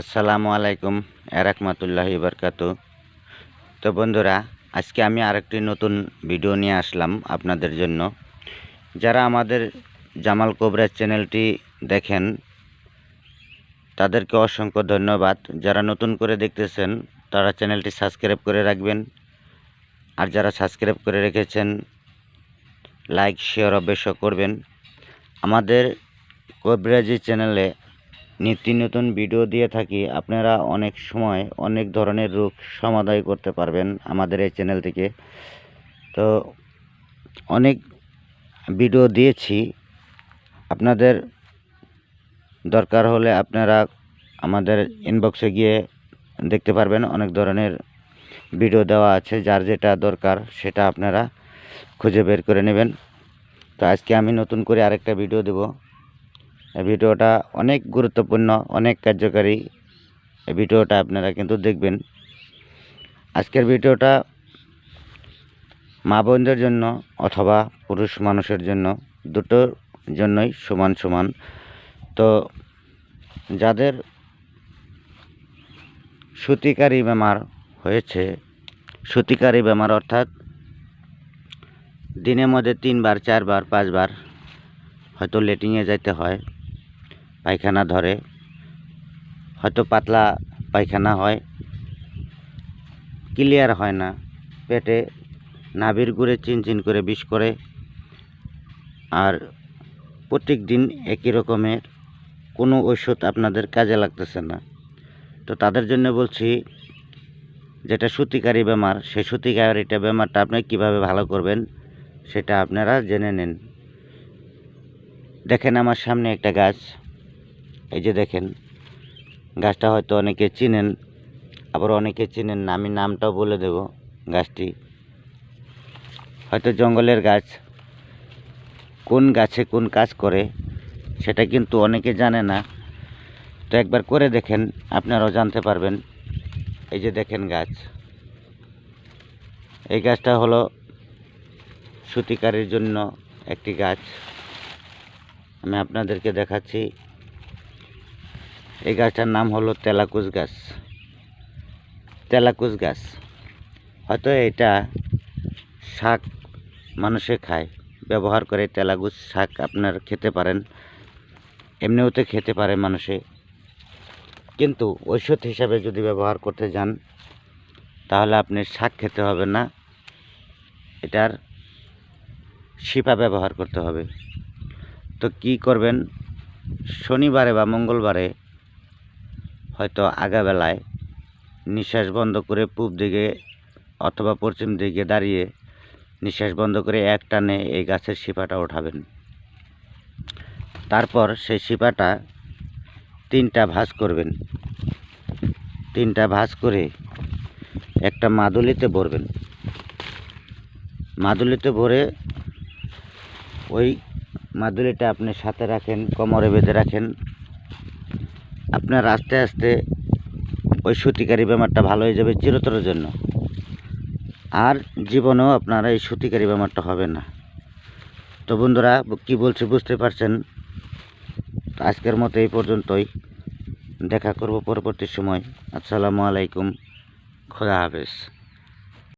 আসসালামু আলাইকুম রাহমাতুল্লাহি বারাকাতু। তো বন্ধুরা, আজকে আমি আরেকটি নতুন ভিডিও নিয়ে আসলাম আপনাদের জন্য। যারা আমাদের জামাল কোবরা চ্যানেলটি দেখেন তাদেরকে অসংখ্য ধন্যবাদ। যারা নতুন করে দেখতেছেন তারা চ্যানেলটি সাবস্ক্রাইব করে রাখবেন। আর যারা সাবস্ক্রাইব করে রেখেছেন লাইক শেয়ার অবশ্য করবেন। আমাদের কোবরাজি চ্যানেলে নিত্য নতুন ভিডিও দিয়ে থাকি। আপনারা অনেক সময় অনেক ধরনের রোগ সমাধান করতে পারবেন আমাদের এই চ্যানেল থেকে। তো অনেক ভিডিও দিয়েছি, আপনাদের দরকার হলে আপনারা আমাদের ইনবক্সে গিয়ে দেখতে পারবেন। অনেক ধরনের ভিডিও দেওয়া আছে, যার যেটা দরকার সেটা আপনারা খুঁজে বের করে নেবেন। তো আজকে আমি নতুন করে আরেকটা ভিডিও দেব। এই ভিডিওটা অনেক গুরুত্বপূর্ণ, অনেক কার্যকারী। এই ভিডিওটা আপনারা কিন্তু দেখবেন। আজকের ভিডিওটা মা বোনদের জন্য অথবা পুরুষ মানুষের জন্য, দুটোর জন্যই সমান সমান। তো যাদের সূতিকারী বেমার হয়েছে, সূতিকারী বেমার অর্থাৎ দিনের মধ্যে 3 বার 4 বার 5 বার হয়তো লেট্রিনে যেতে হয়, পায়খানা ধরে, হয়তো পাতলা পায়খানা হয়, ক্লিয়ার হয় না, পেটে নাভির গুড়ে চিনচিন করে বিষ করে, আর প্রত্যেক দিন একই রকমের কোনো ওষুধ আপনাদের কাজে লাগতেছে না। তো তাদের জন্য বলছি, যেটা সূতিকারী বেমার, সেই সূতিকারীটা বেমারটা আপনি কিভাবে ভালো করবেন সেটা আপনারা জেনে নিন। দেখেন আমার সামনে একটা গাছ, এই যে দেখেন গাছটা হয়তো অনেকে চিনেন, আবার অনেকে চিনেন না। আমি নামটাও বলে দেব। গাছটি হয়তো জঙ্গলের গাছ, কোন গাছে কোন কাজ করে সেটা কিন্তু অনেকে জানে না। তো একবার করে দেখেন, আপনারাও জানতে পারবেন। এই যে দেখেন গাছ, এই গাছটা হলো সূতিকারীর জন্য একটি গাছ। আমি আপনাদেরকে দেখাচ্ছি। এই গাছটার নাম হলো তেলাকুচ গাছ। তেলাকুচ গাছ, হয়তো এটা শাক মানুষে খায়, ব্যবহার করে। তেলাকুচ শাক আপনারা খেতে পারেন, এমনিওতে খেতে পারে মানুষে। কিন্তু ঔষধ হিসাবে যদি ব্যবহার করতে যান তাহলে আপনি শাক খেতে হবে না, এটার শিপা ব্যবহার করতে হবে। তো কি করবেন, শনিবারে বা মঙ্গলবারে হয়তো আগাবেলায় নিঃশ্বাস বন্ধ করে পূব দিকে অথবা পশ্চিম দিকে দাঁড়িয়ে নিঃশ্বাস বন্ধ করে এক টানে এই গাছের শিপাটা ওঠাবেন। তারপর সেই শিপাটা 3টা ভাঁজ করবেন। 3টা ভাঁজ করে একটা মাদুলিতে ভরবেন। মাদুলিতে ভরে ওই মাদুলিটা আপনি সাথে রাখেন, কোমরে বেঁধে রাখেন। আপনার আস্তে আস্তে ওই সূতিকারী বেমারটা ভালো হয়ে যাবে চিরতরের জন্য। আর জীবনেও আপনারা এই সূতিকারী বেমারটা হবে না। তো বন্ধুরা, কি বলছি বুঝতে পারছেন। আজকের মতো এই পর্যন্তই। দেখা করব পরবর্তী সময়। আসসালামু আলাইকুম, খোদা হাফেজ।